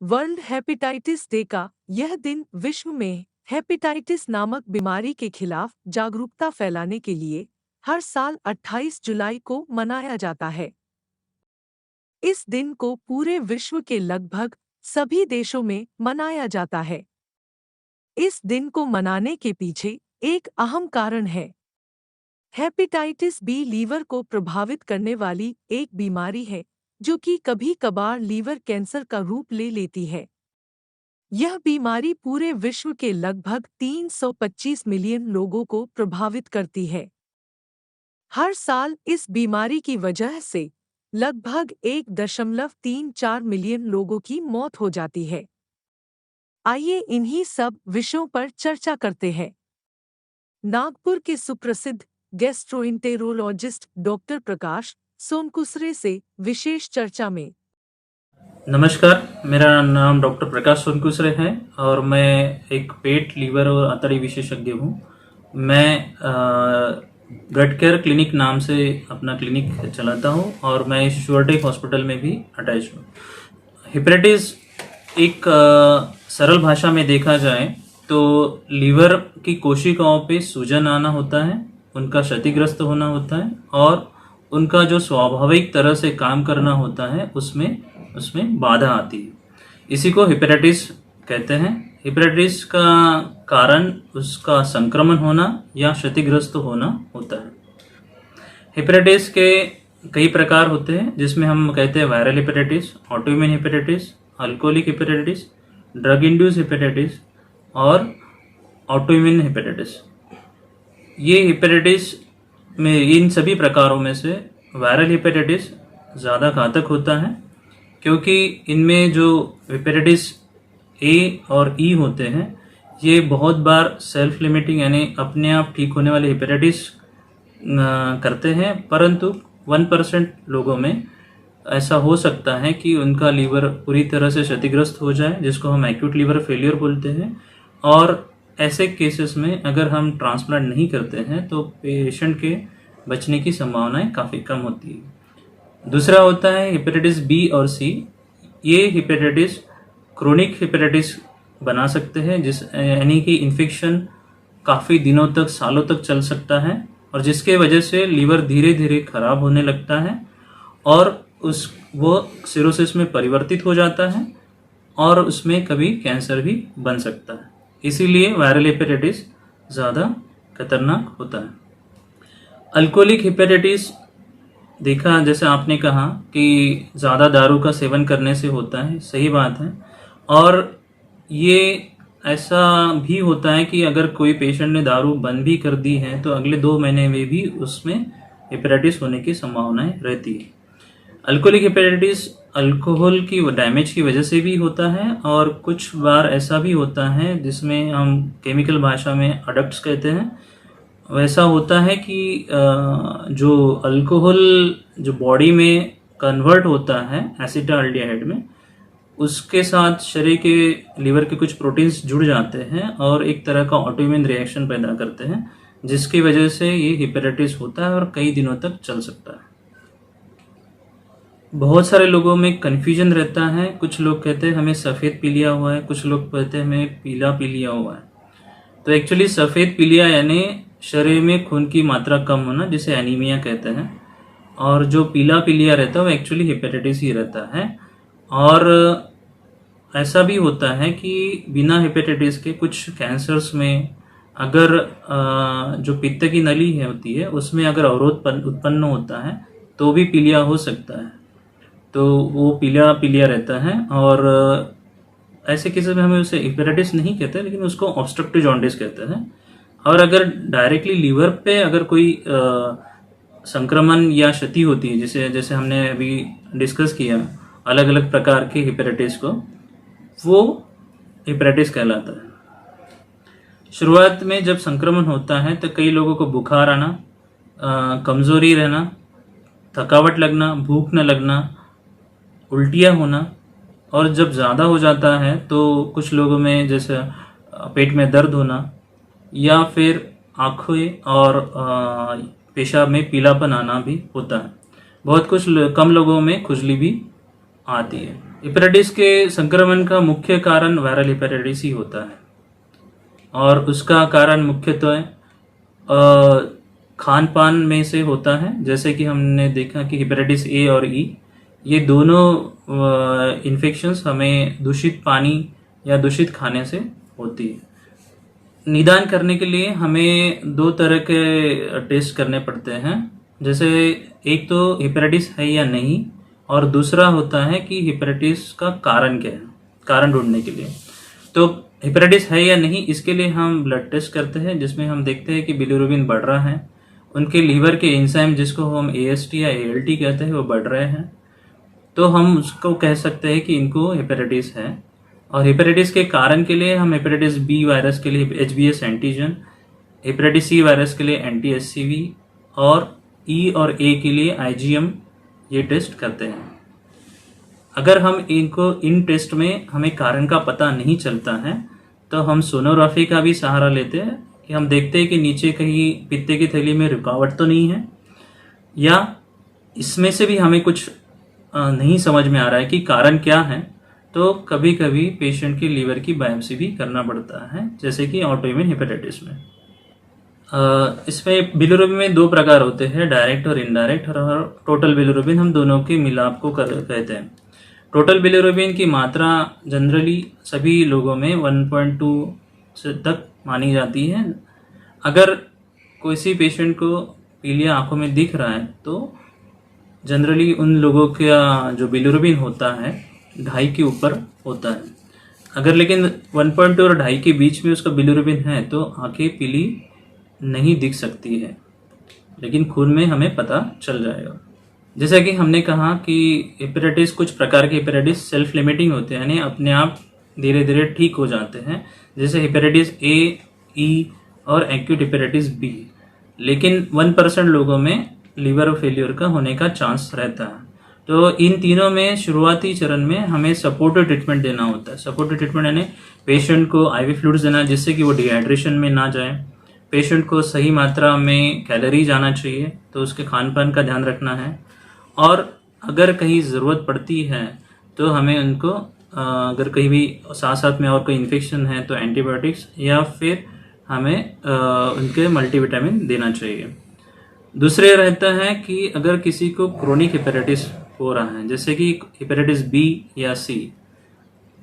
World hepatitis day का यह दिन विश्व में हेपेटाइटिस नामक बीमारी के खिलाफ जागरूकता फैलाने के लिए हर साल 28 जुलाई को मनाया जाता है। इस दिन को पूरे विश्व के लगभग सभी देशों में मनाया जाता है। इस दिन को मनाने के पीछे एक अहम कारण है। हेपेटाइटिस बी लीवर को प्रभावित करने वाली एक बीमारी है जो कि कभी-कभार लीवर कैंसर का रूप ले लेती है। यह बीमारी पूरे विश्व के लगभग 325 मिलियन लोगों को प्रभावित करती है। हर साल इस बीमारी की वजह से लगभग 1.34 मिलियन लोगों की मौत हो जाती है। आइए इन्हीं सब विषयों पर चर्चा करते हैं। नागपुर के सुप्रसिद्ध गैस्ट्रोएंटेरोलॉजिस्ट डॉक्टर प्रकाश सोनकुसरे से विशेष चर्चा में। नमस्कार, मेरा नाम डॉक्टर प्रकाश सोनकुसरे है और मैं एक पेट, लीवर और आंतड़ी विशेषज्ञ हूँ। मैं ब्लड केयर क्लिनिक नाम से अपना क्लिनिक चलाता हूँ और मैं शुअरटेक हॉस्पिटल में भी अटैच हूँ। हेपेटाइटिस एक सरल भाषा में देखा जाए तो लीवर की कोशिकाओं पे सूजन आना होता है, उनका क्षतिग्रस्त होना होता है और उनका जो स्वाभाविक तरह से काम करना होता है उसमें बाधा आती है। इसी को हेपेटाइटिस कहते हैं। हेपेटाइटिस का कारण उसका संक्रमण होना या क्षतिग्रस्त होना होता है। हेपेटाइटिस के कई प्रकार होते हैं जिसमें हम कहते हैं viral hepatitis, autoimmune hepatitis, alcoholic hepatitis, drug induce hepatitis और ऑटोइम्यून हेपेटाइटिस। ये हेपेटाइटिस में इन सभी प्रकारों में से वायरल हेपेटाइटिस ज़्यादा घातक होता है क्योंकि इनमें जो हेपेटाइटिस ए और ई होते हैं ये बहुत बार सेल्फ लिमिटिंग यानी अपने आप ठीक होने वाले हेपेटाइटिस करते हैं, परंतु 1% लोगों में ऐसा हो सकता है कि उनका लीवर पूरी तरह से क्षतिग्रस्त हो जाए, जिसको हम एक्यूट लीवर फेलियर बोलते हैं। और ऐसे केसेस में अगर हम ट्रांसप्लांट नहीं करते हैं तो पेशेंट के बचने की संभावनाएं काफ़ी कम होती है। दूसरा होता है हेपेटाइटिस बी और सी। ये हेपेटाइटिस क्रोनिक हेपेटाइटिस बना सकते हैं, यानी कि इन्फेक्शन काफ़ी दिनों तक, सालों तक चल सकता है और जिसके वजह से लीवर धीरे धीरे खराब होने लगता है और वो सिरोसिस में परिवर्तित हो जाता है और उसमें कभी कैंसर भी बन सकता है। इसीलिए वायरल हेपेटाइटिस ज़्यादा खतरनाक होता है। अल्कोहलिक हेपेटाइटिस देखा, जैसे आपने कहा कि ज़्यादा दारू का सेवन करने से होता है, सही बात है। और ये ऐसा भी होता है कि अगर कोई पेशेंट ने दारू बंद भी कर दी है तो अगले 2 महीने में भी उसमें हेपेटाइटिस होने की संभावनाएं रहती है। अल्कोहलिक हेपेटाइटिस अल्कोहल की डैमेज की वजह से भी होता है और कुछ बार ऐसा भी होता है जिसमें हम केमिकल भाषा में अडक्ट्स कहते हैं। वैसा होता है कि जो अल्कोहल जो बॉडी में कन्वर्ट होता है एसिटाल्डिहाइड में, उसके साथ शरीर के लीवर के कुछ प्रोटीन्स जुड़ जाते हैं और एक तरह का ऑटोइम्यून रिएक्शन पैदा करते हैं, जिसकी वजह से ये हेपेटाइटिस होता है और कई दिनों तक चल सकता है। बहुत सारे लोगों में कन्फ्यूजन रहता है। कुछ लोग कहते हैं हमें सफ़ेद पीलिया हुआ है, कुछ लोग कहते हैं हमें पीला पीलिया हुआ है। तो एक्चुअली सफ़ेद पीलिया यानी शरीर में खून की मात्रा कम होना, जिसे एनीमिया कहते हैं, और जो पीला पीलिया रहता है वो एक्चुअली हेपेटाइटिस ही रहता है। और ऐसा भी होता है कि बिना हेपेटाइटिस के कुछ कैंसर्स में अगर जो पित्त की नली होती है उसमें अगर अवरोध उत्पन्न होता है तो भी पीलिया हो सकता है, तो वो पीला पीलिया रहता है। और ऐसे केसेस में हमें उसे हेपेटाइटिस नहीं कहते, लेकिन उसको ऑब्स्ट्रक्टिव जॉन्डिस कहते हैं। और अगर डायरेक्टली लीवर पे अगर कोई संक्रमण या क्षति होती है, जैसे हमने अभी डिस्कस किया अलग अलग प्रकार के हेपेटाइटिस को, वो हेपेटाइटिस कहलाता है। शुरुआत में जब संक्रमण होता है तो कई लोगों को बुखार आना, कमज़ोरी रहना, थकावट लगना, भूख न लगना, उल्टियाँ होना, और जब ज़्यादा हो जाता है तो कुछ लोगों में जैसे पेट में दर्द होना या फिर आँखें और पेशाब में पीलापन आना भी होता है। बहुत कुछ कम लोगों में खुजली भी आती है। हेपेटाइटिस के संक्रमण का मुख्य कारण वायरल हेपेटाइटिस ही होता है और उसका कारण मुख्यतः खान पान में से होता है। जैसे कि हमने देखा कि हेपेटाइटिस ए और ई ये दोनों इन्फेक्शंस हमें दूषित पानी या दूषित खाने से होती है। निदान करने के लिए हमें दो तरह के टेस्ट करने पड़ते हैं। जैसे एक तो हेपेटाइटिस है या नहीं, और दूसरा होता है कि हेपेटाइटिस का कारण क्या है, कारण ढूंढने के लिए। तो हेपेटाइटिस है या नहीं, इसके लिए हम ब्लड टेस्ट करते हैं, जिसमें हम देखते हैं कि बिलिरुबिन बढ़ रहा है, उनके लीवर के एंजाइम जिसको हम एएसटी या एएलटी कहते हैं वो बढ़ रहे हैं, तो हम उसको कह सकते हैं कि इनको हेपेटाइटिस है। और हेपेटाइटिस के कारण के लिए हम हेपेटाइटिस बी वायरस के लिए HBs antigen, hepatitis C virus के लिए एंटी एचसीवी और ई और ए के लिए आईजीएम ये टेस्ट करते हैं। अगर हम इन टेस्ट में हमें कारण का पता नहीं चलता है तो हम सोनोग्राफी का भी सहारा लेते हैं कि हम देखते हैं कि नीचे कहीं पित्ते की थैली में रुकावट तो नहीं है, या इसमें से भी हमें कुछ नहीं समझ में आ रहा है कि कारण क्या है। तो कभी कभी पेशेंट की लीवर की बायोप्सी भी करना पड़ता है, जैसे कि ऑटोइम्यून हेपेटाइटिस में। इसमें बिलिरुबिन में दो प्रकार होते हैं, डायरेक्ट और इनडायरेक्ट, और टोटल बिलिरुबिन हम दोनों के मिलाप को कहते हैं। टोटल बिलिरुबिन की मात्रा जनरली सभी लोगों में 1.2 से तक मानी जाती है। अगर किसी पेशेंट को पीलिया आंखों में दिख रहा है तो जनरली उन लोगों का जो बिलिरुबिन होता है 2.5 के ऊपर होता है। अगर लेकिन 1.2 और 2.5 के बीच में उसका बिलिरुबिन है तो आंखें पीली नहीं दिख सकती है, लेकिन खून में हमें पता चल जाएगा। जैसा कि हमने कहा कि हेपेटाइटिस, कुछ प्रकार के हेपेटाइटिस सेल्फ लिमिटिंग होते हैं, यानी अपने आप धीरे धीरे ठीक हो जाते हैं, जैसे हेपेटाइटिस ए, ई और एक्यूट हेपेटाइटिस बी। लेकिन 1% लोगों में लीवर फेलियर का होने का चांस रहता है। तो इन तीनों में शुरुआती चरण में हमें सपोर्टिव ट्रीटमेंट देना होता है। सपोर्टिव ट्रीटमेंट यानी पेशेंट को आईवी फ्लूइड्स देना जिससे कि वो डिहाइड्रेशन में ना जाए, पेशेंट को सही मात्रा में कैलोरी जाना चाहिए, तो उसके खान पान का ध्यान रखना है। और अगर कहीं ज़रूरत पड़ती है तो हमें उनको अगर कहीं भी साथ साथ में और कोई इन्फेक्शन है तो एंटीबायोटिक्स, या फिर हमें उनके मल्टीविटामिन देना चाहिए। दूसरे रहता है कि अगर किसी को क्रोनिक हेपेटाइटिस हो रहा है, जैसे कि हेपेटाइटिस बी या सी,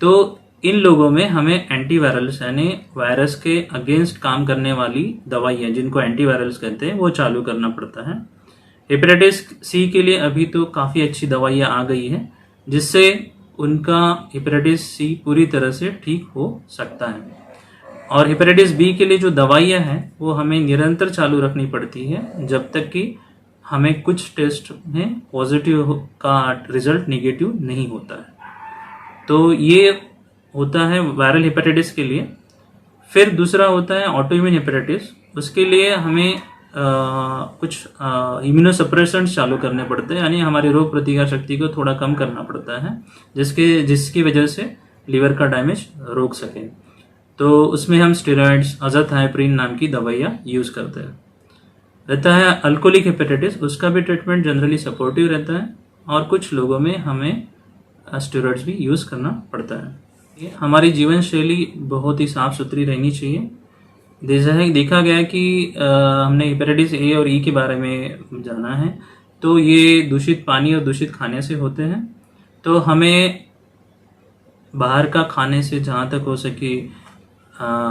तो इन लोगों में हमें एंटीवायरल्स यानी वायरस के अगेंस्ट काम करने वाली दवाइयाँ जिनको एंटीवायरल्स कहते हैं वो चालू करना पड़ता है। हेपेटाइटिस सी के लिए अभी तो काफ़ी अच्छी दवाइयाँ आ गई हैं जिससे उनका हेपेटाइटिस सी पूरी तरह से ठीक हो सकता है। और हेपेटाइटिस बी के लिए जो दवाइयाँ हैं वो हमें निरंतर चालू रखनी पड़ती है जब तक कि हमें कुछ टेस्ट में पॉजिटिव का रिजल्ट नेगेटिव नहीं होता है। तो ये होता है वायरल हेपेटाइटिस के लिए। फिर दूसरा होता है ऑटोइम्यून हेपेटाइटिस। उसके लिए हमें कुछ इम्यूनोसप्रेसेंट्स चालू करने पड़ते हैं, यानी हमारी रोग प्रतिकार शक्ति को थोड़ा कम करना पड़ता है जिसकी वजह से लीवर का डैमेज रोक सके। तो उसमें हम स्टेरॉइड्स, अज़ाथाइप्रिन नाम की दवाइयाँ यूज़ करते हैं। रहता है अल्कोहलिक हेपेटाइटिस, उसका भी ट्रीटमेंट जनरली सपोर्टिव रहता है और कुछ लोगों में हमें स्टेरॉइड्स भी यूज़ करना पड़ता है। हमारी जीवन शैली बहुत ही साफ़ सुथरी रहनी चाहिए। देखा गया कि हमने हेपेटाइटिस ए और ई के बारे में जाना है, तो ये दूषित पानी और दूषित खाने से होते हैं। तो हमें बाहर का खाने से जहाँ तक हो सके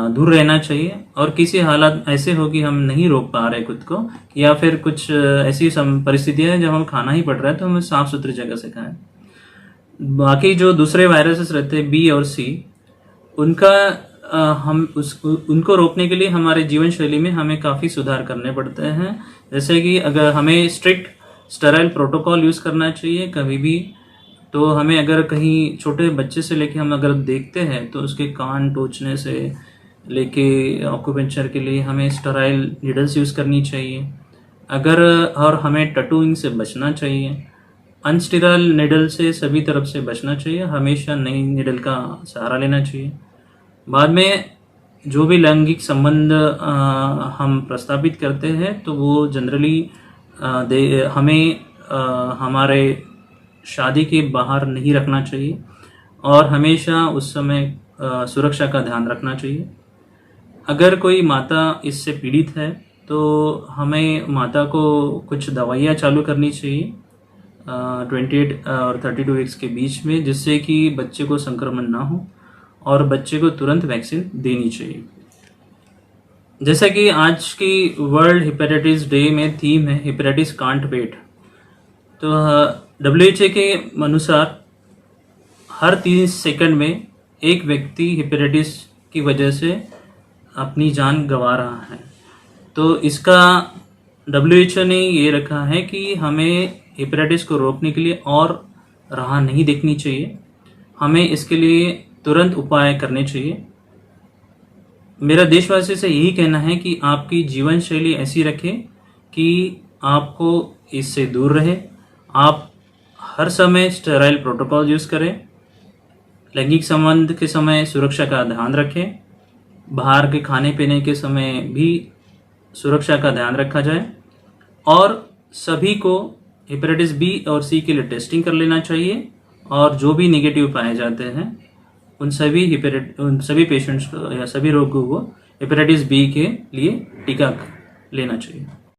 दूर रहना चाहिए, और किसी हालात ऐसे हो कि हम नहीं रोक पा रहे खुद को, या फिर कुछ ऐसी परिस्थितियाँ हैं जब हम खाना ही पड़ रहा है तो हमें साफ़ सुथरी जगह से खाएं। बाकी जो दूसरे वायरसेस रहते हैं बी और सी, उनका उनको रोकने के लिए हमारे जीवन शैली में हमें काफ़ी सुधार करने पड़ते हैं। जैसे कि अगर हमें स्ट्रिक्ट स्टेराइल प्रोटोकॉल यूज़ करना चाहिए कभी भी, तो हमें अगर कहीं छोटे बच्चे से लेके हम अगर देखते हैं तो उसके कान टोचने से लेके ऑक्यूपेंचर के लिए हमें स्टेराइल नीडल्स यूज़ करनी चाहिए। और हमें टैटूइंग से बचना चाहिए। अनस्टेराइल नीडल से सभी तरफ से बचना चाहिए, हमेशा नई नीडल का सहारा लेना चाहिए। बाद में जो भी लैंगिक संबंध हम प्रस्तावित करते हैं तो वो जनरली हमें हमारे शादी के बाहर नहीं रखना चाहिए। और हमेशा उस समय सुरक्षा का ध्यान रखना चाहिए। अगर कोई माता इससे पीड़ित है तो हमें माता को कुछ दवाइयाँ चालू करनी चाहिए 28 और 32 वीक्स के बीच में, जिससे कि बच्चे को संक्रमण ना हो और बच्चे को तुरंत वैक्सीन देनी चाहिए। जैसा कि आज की वर्ल्ड हेपेटाइटिस डे में थीम है हेपेटाइटिस कांट वेट, तो WHO के अनुसार हर 30 सेकंड में एक व्यक्ति हेपेटाइटिस की वजह से अपनी जान गंवा रहा है। तो इसका WHO ने ये रखा है कि हमें हेपेटाइटिस को रोकने के लिए और राह नहीं देखनी चाहिए, हमें इसके लिए तुरंत उपाय करने चाहिए। मेरा देशवासी से यही कहना है कि आपकी जीवन शैली ऐसी रखें कि आपको इससे दूर रहे। आप हर समय स्टेराइल प्रोटोकॉल यूज़ करें, लैंगिक संबंध के समय सुरक्षा का ध्यान रखें, बाहर के खाने पीने के समय भी सुरक्षा का ध्यान रखा जाए, और सभी को हेपेटाइटिस बी और सी के लिए टेस्टिंग कर लेना चाहिए, और जो भी नेगेटिव पाए जाते हैं उन सभी पेशेंट्स को या सभी रोगियों को हेपेटाइटिस बी के लिए टीका लेना चाहिए।